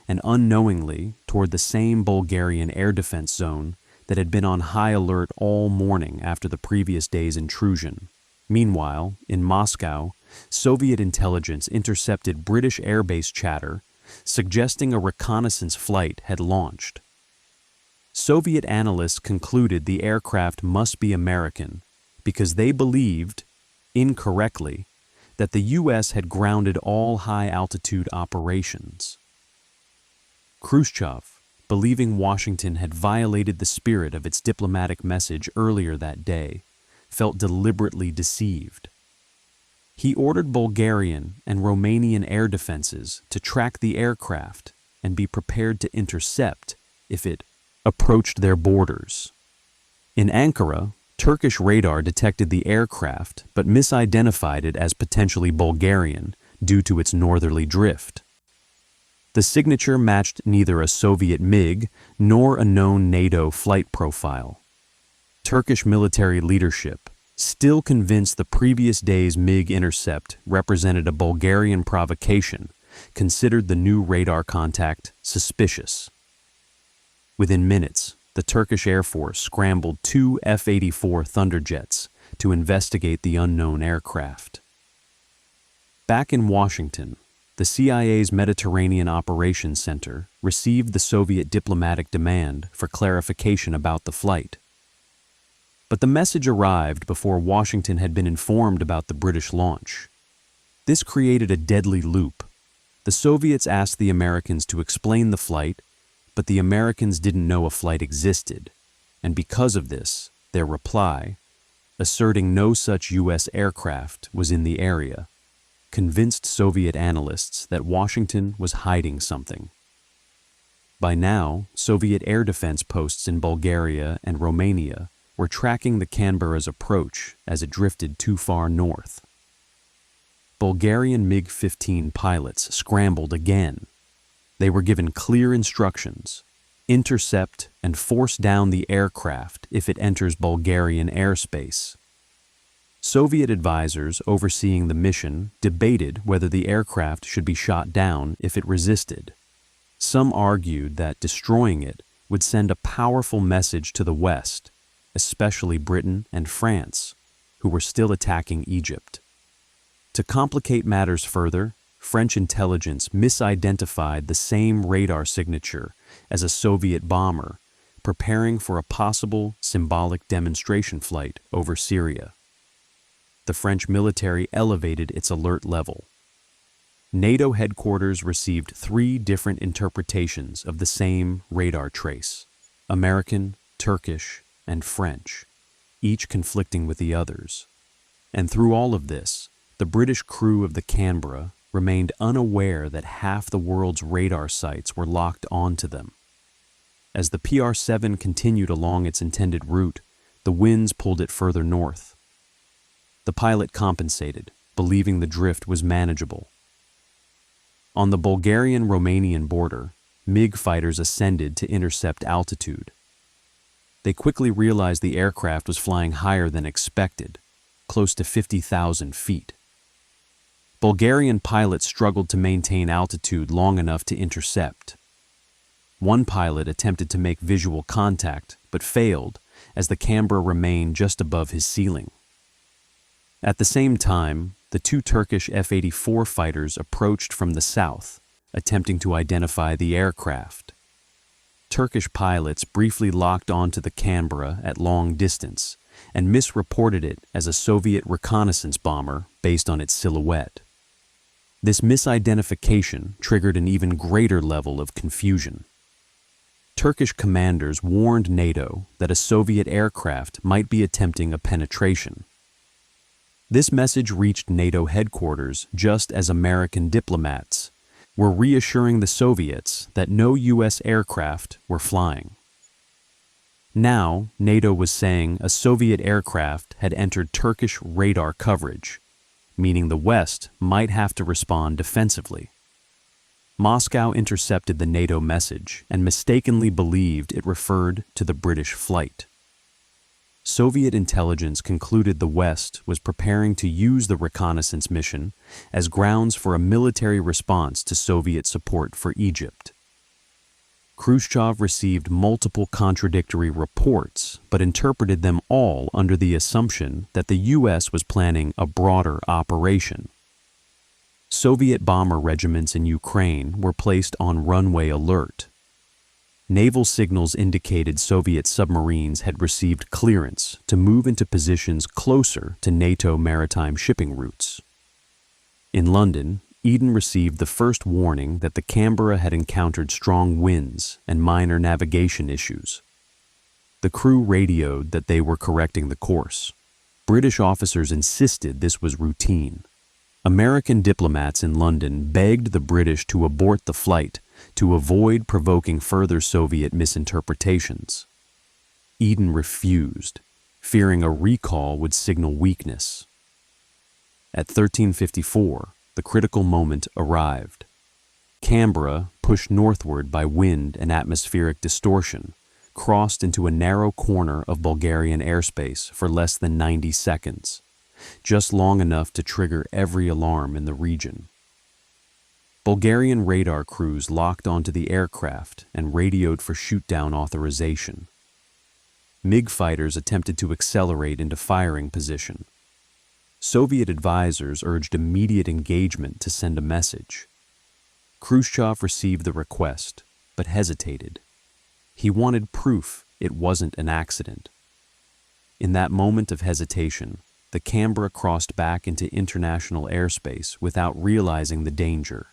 and unknowingly toward the same Bulgarian air defense zone that had been on high alert all morning after the previous day's intrusion. Meanwhile, in Moscow, Soviet intelligence intercepted British airbase chatter suggesting a reconnaissance flight had launched. Soviet analysts concluded the aircraft must be American because they believed, incorrectly, that the U.S. had grounded all high-altitude operations. Khrushchev, believing Washington had violated the spirit of its diplomatic message earlier that day, felt deliberately deceived. He ordered Bulgarian and Romanian air defenses to track the aircraft and be prepared to intercept if it approached their borders. In Ankara, Turkish radar detected the aircraft but misidentified it as potentially Bulgarian due to its northerly drift. The signature matched neither a Soviet MiG nor a known NATO flight profile. Turkish military leadership, still convinced the previous day's MiG intercept represented a Bulgarian provocation, considered the new radar contact suspicious. Within minutes, the Turkish Air Force scrambled 2 F-84 Thunderjets to investigate the unknown aircraft. Back in Washington, the CIA's Mediterranean Operations Center received the Soviet diplomatic demand for clarification about the flight. But the message arrived before Washington had been informed about the British launch. This created a deadly loop. The Soviets asked the Americans to explain the flight, but the Americans didn't know a flight existed, and because of this, their reply, asserting no such U.S. aircraft was in the area, convinced Soviet analysts that Washington was hiding something. By now, Soviet air defense posts in Bulgaria and Romania were tracking the Canberra's approach as it drifted too far north. Bulgarian MiG-15 pilots scrambled again. They were given clear instructions: intercept and force down the aircraft if it enters Bulgarian airspace. Soviet advisors overseeing the mission debated whether the aircraft should be shot down if it resisted. Some argued that destroying it would send a powerful message to the West, especially Britain and France, who were still attacking Egypt. To complicate matters further, French intelligence misidentified the same radar signature as a Soviet bomber, preparing for a possible symbolic demonstration flight over Syria. The French military elevated its alert level. NATO headquarters received 3 different interpretations of the same radar trace: American, Turkish, and French, each conflicting with the others. And through all of this, the British crew of the Canberra remained unaware that half the world's radar sites were locked onto them. As the PR-7 continued along its intended route, the winds pulled it further north. The pilot compensated, believing the drift was manageable. On the Bulgarian-Romanian border, MiG fighters ascended to intercept altitude. They quickly realized the aircraft was flying higher than expected, close to 50,000 feet. Bulgarian pilots struggled to maintain altitude long enough to intercept. One pilot attempted to make visual contact, but failed as the Canberra remained just above his ceiling. At the same time, the 2 Turkish F-84 fighters approached from the south, attempting to identify the aircraft. Turkish pilots briefly locked onto the Canberra at long distance and misreported it as a Soviet reconnaissance bomber based on its silhouette. This misidentification triggered an even greater level of confusion. Turkish commanders warned NATO that a Soviet aircraft might be attempting a penetration. This message reached NATO headquarters just as American diplomats were reassuring the Soviets that no U.S. aircraft were flying. Now, NATO was saying a Soviet aircraft had entered Turkish radar coverage, meaning the West might have to respond defensively. Moscow intercepted the NATO message and mistakenly believed it referred to the British flight. Soviet intelligence concluded the West was preparing to use the reconnaissance mission as grounds for a military response to Soviet support for Egypt. Khrushchev received multiple contradictory reports, but interpreted them all under the assumption that the U.S. was planning a broader operation. Soviet bomber regiments in Ukraine were placed on runway alert. Naval signals indicated Soviet submarines had received clearance to move into positions closer to NATO maritime shipping routes. In London, Eden received the first warning that the Canberra had encountered strong winds and minor navigation issues. The crew radioed that they were correcting the course. British officers insisted this was routine. American diplomats in London begged the British to abort the flight to avoid provoking further Soviet misinterpretations. Eden refused, fearing a recall would signal weakness. At 13:54, the critical moment arrived. Canberra, pushed northward by wind and atmospheric distortion, crossed into a narrow corner of Bulgarian airspace for less than 90 seconds, just long enough to trigger every alarm in the region. Bulgarian radar crews locked onto the aircraft and radioed for shoot-down authorization. MiG fighters attempted to accelerate into firing position. Soviet advisors urged immediate engagement to send a message. Khrushchev received the request, but hesitated. He wanted proof it wasn't an accident. In that moment of hesitation, the Canberra crossed back into international airspace without realizing the danger.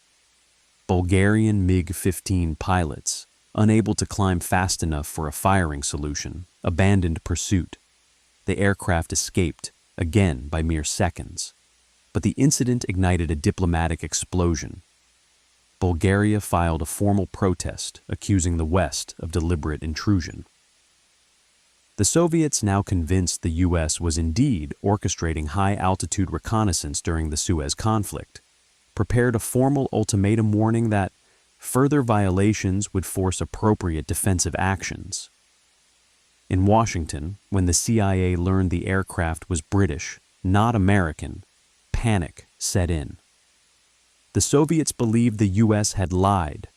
Bulgarian MiG-15 pilots, unable to climb fast enough for a firing solution, abandoned pursuit. The aircraft escaped, again by mere seconds. But the incident ignited a diplomatic explosion. Bulgaria filed a formal protest accusing the West of deliberate intrusion. The Soviets, now convinced the U.S. was indeed orchestrating high-altitude reconnaissance during the Suez conflict, prepared a formal ultimatum warning that further violations would force appropriate defensive actions. In Washington, when the CIA learned the aircraft was British, not American, panic set in. The Soviets believed the U.S. had lied.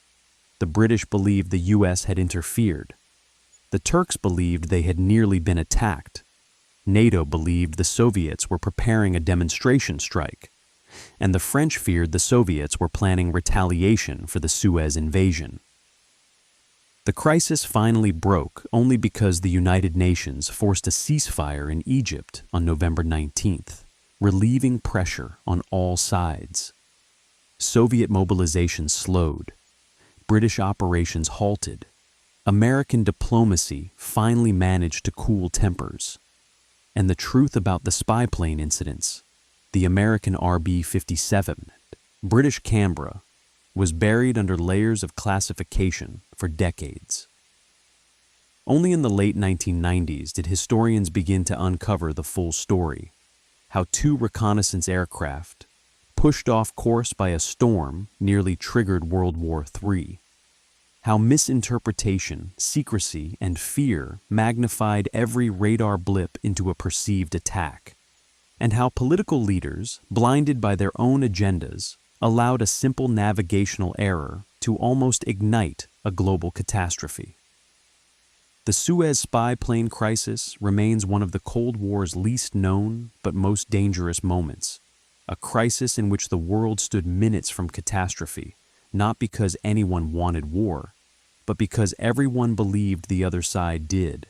The British believed the U.S. had interfered. The Turks believed they had nearly been attacked. NATO believed the Soviets were preparing a demonstration strike. And the French feared the Soviets were planning retaliation for the Suez invasion. The crisis finally broke only because the United Nations forced a ceasefire in Egypt on November 19th, relieving pressure on all sides. Soviet mobilization slowed. British operations halted. American diplomacy finally managed to cool tempers. And the truth about the spy plane incidents, the American RB-57, British Canberra, was buried under layers of classification for decades. Only in the late 1990s did historians begin to uncover the full story, how two reconnaissance aircraft, pushed off course by a storm, nearly triggered World War III, how misinterpretation, secrecy, and fear magnified every radar blip into a perceived attack, and how political leaders, blinded by their own agendas, allowed a simple navigational error to almost ignite a global catastrophe. The Suez Spy Plane Crisis remains one of the Cold War's least known but most dangerous moments, a crisis in which the world stood minutes from catastrophe, not because anyone wanted war, but because everyone believed the other side did.